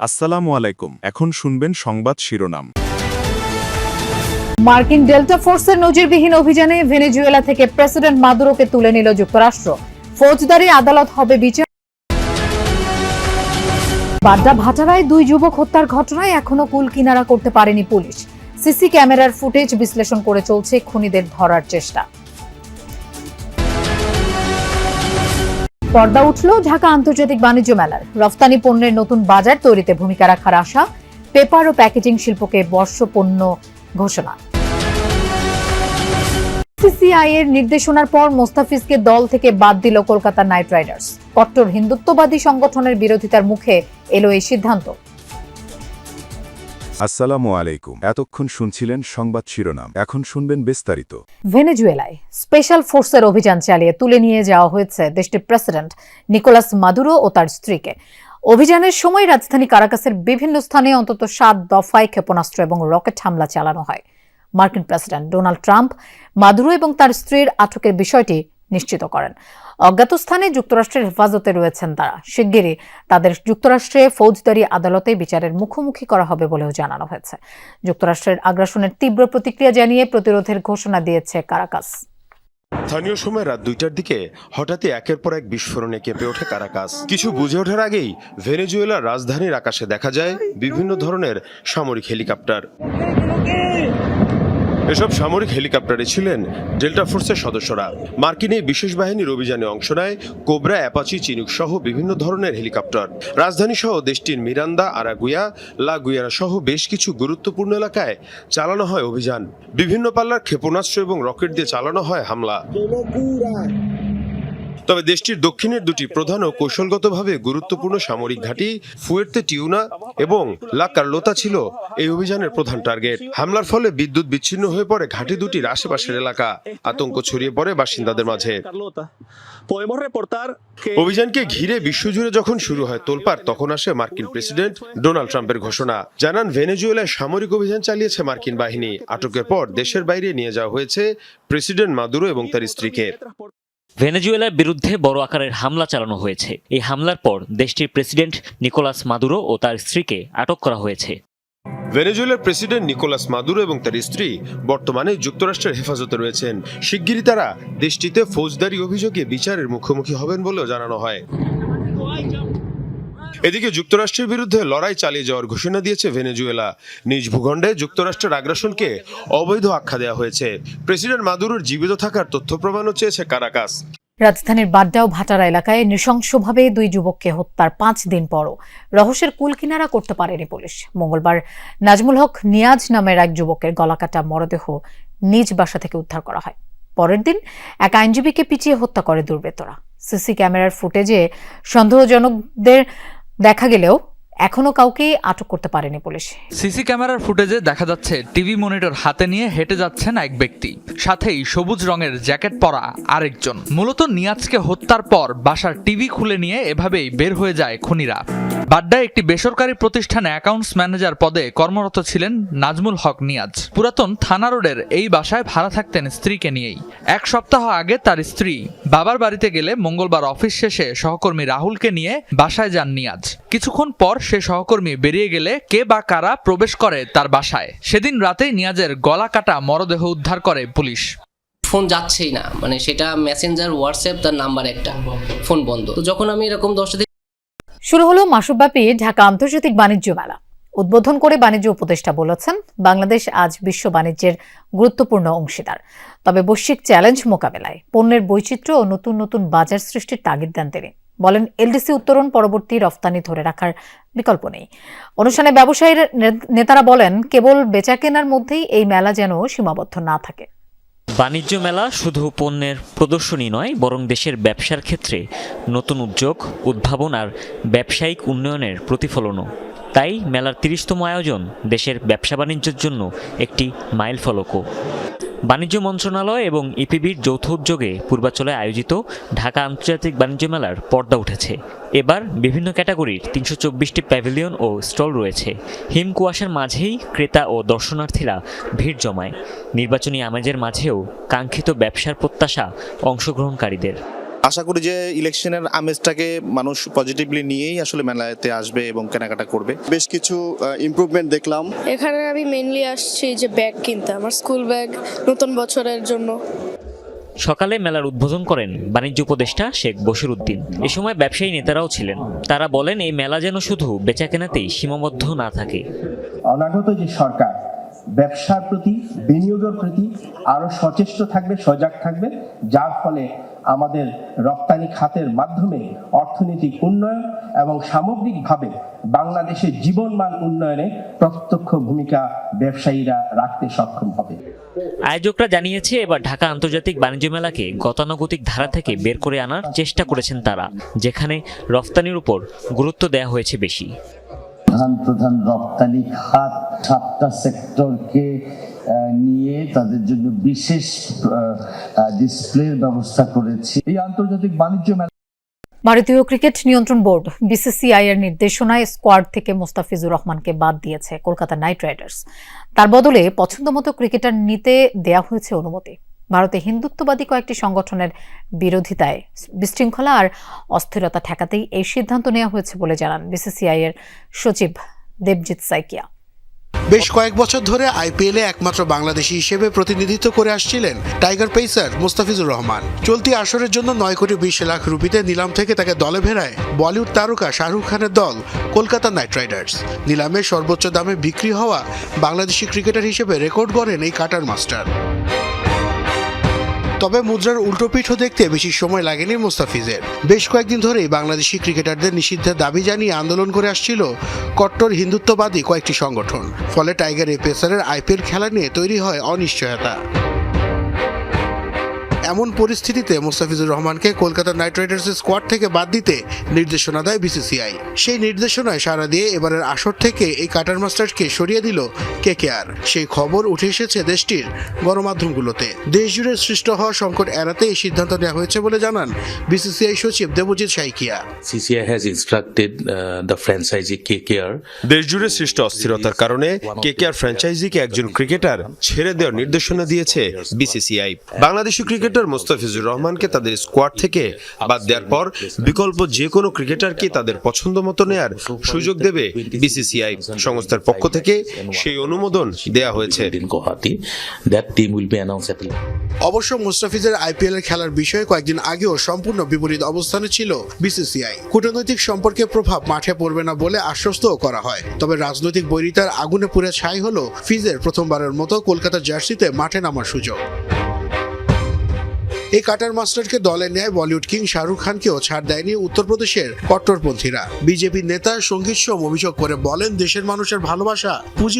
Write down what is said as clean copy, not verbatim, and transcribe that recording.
আসসালামু আলাইকুম। এখন শুনবেন সংবাদ শিরোনাম। মার্কিন ডেল্টা ফোর্সের নজিরবিহীন অভিযানে ভেনেজুয়েলা থেকে প্রেসিডেন্ট মাদুরোকে তুলে নিল যুক্তরাষ্ট্র। ফৌজদারি আদালত হবে বিচার। বাড্ডা ভাটারায় 2 যুবক হত্যার ঘটনায় এখনো কুল কিনারা করতে পারেনি পুলিশ। সিসি ক্যামেরার ফুটেজ বিশ্লেষণ করে চলছে খুনিদের ধরার চেষ্টা। পর্দা উঠল ঢাকা আন্তর্জাতিক বাণিজ্য মেলার। রফতানি পণ্যের নতুন বাজার তৈরিতে ভূমিকা রাখার আশা। পেপার ও প্যাকেজিং শিল্পকে বর্ষপণ্য ঘোষণা। সিসিআই এর নির্দেশনার পর মোস্তাফিজকে দল থেকে বাদ দিল কলকাতা নাইট রাইডার্স। কট্টর হিন্দুত্ববাদী সংগঠনের বিরোধিতার মুখে এলো এই সিদ্ধান্ত। আসসালামু আলাইকুম। এতক্ষণ শুনছিলেন সংবাদ শিরোনাম, এখন শুনবেন বিস্তারিত। ভেনেজুয়েলায় স্পেশাল ফোর্সের অভিযান চালিয়ে তুলে নিয়ে যাওয়া হয়েছে দেশটির প্রেসিডেন্ট নিকোলাস মাদুরো ও তার স্ত্রীকে। অভিযানের সময় রাজধানী কারাকাসের বিভিন্ন স্থানে অন্তত 7 দফায় ক্ষেপণাস্ত্র এবং রকেট হামলা চালানো হয়। মার্কিন প্রেসিডেন্ট ডোনাল্ড ট্রাম্প মাদুরো এবং তার স্ত্রীর আটকের বিষয়টি নিশ্চিত করেন। অজ্ঞাত স্থানে যুক্তরাষ্ট্রের হেফাজতে রয়েছেন তারা। শিগগিরই তাদের যুক্তরাষ্ট্রে ফৌজদারি আদালতে বিচারের মুখোমুখি করা হবে বলেও জানানো হয়েছে। যুক্তরাষ্ট্রের আগ্রাসনের তীব্র প্রতিক্রিয়া জানিয়ে প্রতিরোধের ঘোষণা দিয়েছে কারাকাস। স্থানীয় সময় রাত 2টার দিকে হঠাৎই একের পর এক বিস্ফোরণে কেঁপে ওঠে কারাকাস। কিছু বুঝে ওঠার আগেই ভেনেজুয়েলার রাজধানীর আকাশে দেখা যায় বিভিন্ন ধরনের সামরিক হেলিকপ্টার। এসব সামরিক হেলিকপ্টারে ছিলেন ডেল্টা ফোর্সের সদস্যরা। মার্কিন এই বিশেষ বাহিনীর অভিযানে অংশ নেয় কোবরা, অ্যাপাচি, চিনুক সহ বিভিন্ন ধরনের হেলিকপ্টার। রাজধানী সহ দেশটির মিরান্দা, আরাগুয়া, লা গুয়ারা সহ বেশ কিছু গুরুত্বপূর্ণ এলাকায় চালানো হয় অভিযান। বিভিন্ন পাল্লার ক্ষেপণাস্ত্র এবং রকেট দিয়ে চালানো হয় হামলা। তবে দেশটির দক্ষিণের 2টি প্রধান ও কৌশলগতভাবে গুরুত্বপূর্ণ সামরিক ঘাঁটি ফুয়ের্তে টিউনা এবং লা কার্লোতা ছিল এই অভিযানের প্রধান টার্গেট। হামলার ফলে বিদ্যুৎ বিচ্ছিন্ন হয়ে পড়ে ঘাঁটি দুটির আশেপাশের এলাকা। আতঙ্ক ছড়িয়ে পড়ে বাসিন্দাদের মাঝে। অভিযানকে ঘিরে বিশ্বজুড়ে যখন শুরু হয় তোলপাড়, তখন আসে মার্কিন প্রেসিডেন্ট ডোনাল্ড ট্রাম্পের ঘোষণা। জানান, ভেনেজুয়েলায় সামরিক অভিযান চালিয়েছে মার্কিন বাহিনী। আটকের পর দেশের বাইরে নিয়ে যাওয়া হয়েছে প্রেসিডেন্ট মাদুরো এবং তার স্ত্রীকে। ভেনেজুয়েলার বিরুদ্ধে বড় আকারের হামলা চালানো হয়েছে। এই হামলার পর দেশটির প্রেসিডেন্ট নিকোলাস মাদুরো ও তার স্ত্রীকে আটক করা হয়েছে। ভেনেজুয়েলার প্রেসিডেন্ট নিকোলাস মাদুরো এবং তার স্ত্রী বর্তমানে যুক্তরাষ্ট্রের হেফাজতে রয়েছেন। শিগগিরই তারা দেশটিতে ফৌজদারি অভিযোগে বিচারের মুখোমুখি হবেন বলেও জানানো হয়। এদিকে যুক্তরাষ্ট্রের বিরুদ্ধে লড়াই চালিয়ে যাওয়ার ঘোষণা দিয়েছে ভেনেজুয়েলা। নিজ ভূখণ্ডে যুক্তরাষ্ট্রের আগ্রাসনকে অবৈধ আখ্যা দেওয়া হয়েছে। প্রেসিডেন্ট মাদুরোর জীবিত থাকার তথ্য প্রমাণও চেয়েছে কারাকাস। রাজধানীর বাড্ডা ও ভাটারা এলাকায় নৃশংসভাবে 2 যুবককে হত্যার 5 দিন পরও রহস্যের কুল কিনারা করতে পারেনি পুলিশ। মঙ্গলবার নাজমুল হক নিয়াজ নামের এক যুবকের গলাকাটা মরদেহ নিজ বাসা থেকে উদ্ধার করা হয়। পরের দিন এক আইনজীবীকে পিটিয়ে হত্যা করে দুর্বৃত্তরা। সিসি ক্যামেরার ফুটেজে সন্দেহজনকদের দেখা গেলেও এখনো কাউকে আটক করতে পারেনি পুলিশ। সিসি ক্যামেরার ফুটেজে দেখা যাচ্ছে টিভি মনিটর হাতে নিয়ে হেঁটে যাচ্ছেন এক ব্যক্তি, সাথেই সবুজ রঙের জ্যাকেট পরা আরেকজন। মূলত নিয়াজকে হত্যার পর বাসার টিভি খুলে নিয়ে এভাবেই বের হয়ে যায় খুনিরা। বাড্ডায় একটি বেসরকারি প্রতিষ্ঠানে অ্যাকাউন্টস ম্যানেজার পদে কর্মরত ছিলেন নাজমুল হক নিয়াজ। পুরাতন থানা রোডের এই বাসায় ভাড়া থাকতেন স্ত্রীকে নিয়েই। 1 সপ্তাহ আগে তার স্ত্রী বাবার বাড়িতে গেলে মঙ্গলবার অফিস শেষে সহকর্মী রাহুলকে নিয়ে বাসায় যান নিয়াজ। কিছুক্ষণ পর সে সহকর্মী বেরিয়ে গেলে কে বা কারা প্রবেশ করে তার বাসায়। সেদিন রাতেই নিয়াজের গলা কাটা মরদেহ উদ্ধার করে পুলিশ। ফোন যাচ্ছেই না, মানে সেটা মেসেঞ্জার, হোয়াটসঅ্যাপ, তার নাম্বার একটা, ফোন বন্ধ। তো যখন আমি এরকম 10টা থেকে শুরু হলো মাসব্যাপী ঢাকা আন্তর্জাতিক বাণিজ্য মেলা। উদ্বোধন করে বাণিজ্য উপদেষ্টা বলেছেন, বাংলাদেশ আজ বিশ্ব বাণিজ্যের গুরুত্বপূর্ণ অংশীদার। তবে বৈশ্বিক চ্যালেঞ্জ মোকাবেলায় পণ্যের বৈচিত্র্য ও নতুন নতুন বাজার সৃষ্টির তাগিদ দেন তিনি। বলেন, এলডিসি উত্তরণ পরবর্তী রফতানি ধরে রাখার বিকল্প নেই। অনুষ্ঠানে ব্যবসায়ীর নেতারা বলেন, কেবল বেচাকেনার মধ্যেই এই মেলা যেন সীমাবদ্ধ না থাকে। বাণিজ্য মেলা শুধু পণ্যের প্রদর্শনী নয়, বরং দেশের ব্যবসার ক্ষেত্রে নতুন উদ্যোগ, উদ্ভাবন আর ব্যবসায়িক উন্নয়নের প্রতিফলনও। তাই মেলার 30তম আয়োজন দেশের ব্যবসা বাণিজ্যের জন্য একটি মাইলফলকও। বাণিজ্য মন্ত্রণালয় এবং ইপিবির যৌথ উদ্যোগে পূর্বাচলে আয়োজিত ঢাকা আন্তর্জাতিক বাণিজ্য মেলার পর্দা উঠেছে। এবার বিভিন্ন ক্যাটাগরির 324টি প্যাভিলিয়ন ও স্টল রয়েছে। হিম কুয়াশার মাঝেই ক্রেতা ও দর্শনার্থীরা ভিড় জমায়। নির্বাচনী আমেজের মাঝেও কাঙ্ক্ষিত ব্যবসার প্রত্যাশা অংশগ্রহণকারীদের। আশা করি যে ইলেকশনের আমেজটাকে মানুষ পজিটিভলি নিয়েই আসলে মেলাতে আসবে এবং কেনাকাটা করবে। বেশ কিছু ইমপ্রুভমেন্ট দেখলাম। এখানে আমি মেইনলি আসছি যে ব্যাগ কিনতে, আমার স্কুল ব্যাগ নতুন বছরের জন্য। সকালে মেলার উদ্বোধন করেন বাণিজ্য উপদেষ্টা শেখ বশির উদ্দিন। এ সময় ব্যবসায়ী নেতারাও ছিলেন। তারা বলেন এই মেলা যেন শুধু বেচাকেনাতেই সীমাবদ্ধ না থাকে। অনাগত যে সরকার ব্যবসার প্রতি, বিনিয়োগের প্রতি আরো সচেষ্ট থাকবে, সজাগ থাকবে, যার ফলে আমাদের রপ্তানি খাতের মাধ্যমে অর্থনৈতিক উন্নয়ন এবং সামগ্রিকভাবে বাংলাদেশের জীবনমান উন্নয়নে প্রত্যক্ষ ভূমিকা ব্যবসায়ীরা রাখতে সক্ষম হবে। আয়োজকরা জানিয়েছে এবার ঢাকা আন্তর্জাতিক বাণিজ্য মেলাকে গতানুগতিক ধারা থেকে বের করে আনার চেষ্টা করেছেন তারা, যেখানে রফতানির উপর গুরুত্ব দেওয়া হয়েছে বেশি। প্রধান রপ্তানি খাত 7টা সেক্টরকে নিয়ে তাদের জন্য বিশেষ ডিসপ্লের ব্যবস্থা করেছি। এই আন্তর্জাতিক বাণিজ্য মেলা ভারতীয় ক্রিকেট নিয়ন্ত্রণ বোর্ড বিসিসিআই এর নির্দেশনায় স্কোয়াড থেকে মোস্তাফিজুর রহমানকে বাদ দিয়েছে কলকাতা নাইট রাইডার্স। তার বদলে পছন্দমতো ক্রিকেটার নিতে দেয়া হয়েছে অনুমতি। ভারতে হিন্দুত্ববাদী কয়েকটি সংগঠনের বিরোধিতায় বিশৃঙ্খলা আর অস্থিরতা ঠেকাতেই এই সিদ্ধান্ত নেওয়া হয়েছে বলে জানান বিসিসিআই এর সচিব দেবজিৎ সাইকিয়া। বেশ কয়েক বছর ধরে আইপিএলে একমাত্র বাংলাদেশি হিসেবে প্রতিনিধিত্ব করে আসছিলেন টাইগার পেসার মোস্তাফিজুর রহমান। চলতি আসরের জন্য 9,20,00,000 রুপিতে নিলাম থেকে তাকে দলে ভেড়ায় বলিউড তারকা শাহরুখ খানের দল কলকাতা নাইট রাইডার্স। নিলামে সর্বোচ্চ দামে বিক্রি হওয়া বাংলাদেশি ক্রিকেটার হিসেবে রেকর্ড গড়েন এই কাটার মাস্টার। তবে মুদ্রার উল্টোপিঠও দেখতে বেশি সময় লাগেনি মোস্তাফিজের। বেশ কয়েকদিন ধরেই বাংলাদেশি ক্রিকেটারদের নিষিদ্ধের দাবি জানিয়ে আন্দোলন করে আসছিল কট্টর হিন্দুত্ববাদী কয়েকটি সংগঠন। ফলে টাইগার এই পেসারের আইপিএল খেলা নিয়ে তৈরি হয় অনিশ্চয়তা। এমন পরিস্থিতিতে মোস্তাফিজুর রহমানকে কলকাতা নাইট রাইডার্সের স্কোয়াড থেকে বাদ দিতে নির্দেশনা দেয় বিসিসিআই। সেই নির্দেশনায় সাড়া দিয়ে এবারের আসর থেকে এই কাটার মাস্টারকে সরিয়ে দিল কেকেআর। সেই খবর উঠে এসেছে দেশটির গণমাধ্যমগুলোতে। দেশজুড়ে সৃষ্ট হওয়া সংকট এড়াতে এই সিদ্ধান্ত নেওয়া হয়েছে বলে জানান বিসিসিআই সচিব Debjit Saikia. CCI has instructed the franchisee KKR. দেশজুড়ে সৃষ্ট অস্থিরতার কারণে কেকেআর ফ্র্যাঞ্চাইজিকে একজন ক্রিকেটার ছেড়ে দেওয়ার নির্দেশনা দিয়েছে বিসিসিআই। বাংলাদেশি ক্রিকেটার মোস্তাফিজুর রহমানকে তাদের স্কোয়াড থেকে বাদ দেওয়ার পর বিকল্প যে কোনো ক্রিকেটারকে তাদের পছন্দ মতো নেয়ার সুযোগ দেবে বিসিসিআই। সংস্থার পক্ষ থেকে সেই অনুমোদন দেয়া হয়েছে। অবশ্য মোস্তাফিজের আইপিএল এর খেলার বিষয়ে কয়েকদিন আগেও সম্পূর্ণ বিপরীত অবস্থানে ছিল বিসিসিআই। কূটনৈতিক সম্পর্কের প্রভাব মাঠে পড়বে না বলে আশ্বস্তও করা হয়। তবে রাজনৈতিক বৈরিতার আগুনে পুড়ে ছাই হলো ফিজের প্রথমবারের মতো কলকাতার জার্সিতে মাঠে নামার সুযোগ। এই কাটার মাস্টারকে দলে নেয় বলিউড কিং শাহরুখ খানকেও ছাড় দেয়নি উত্তরপ্রদেশের কট্টরপন্থীরা। বিজেপি নেতা সঙ্গীত সোম অভিযোগ করে বলেন, দেশের মানুষের ভালোবাসা পুঁজি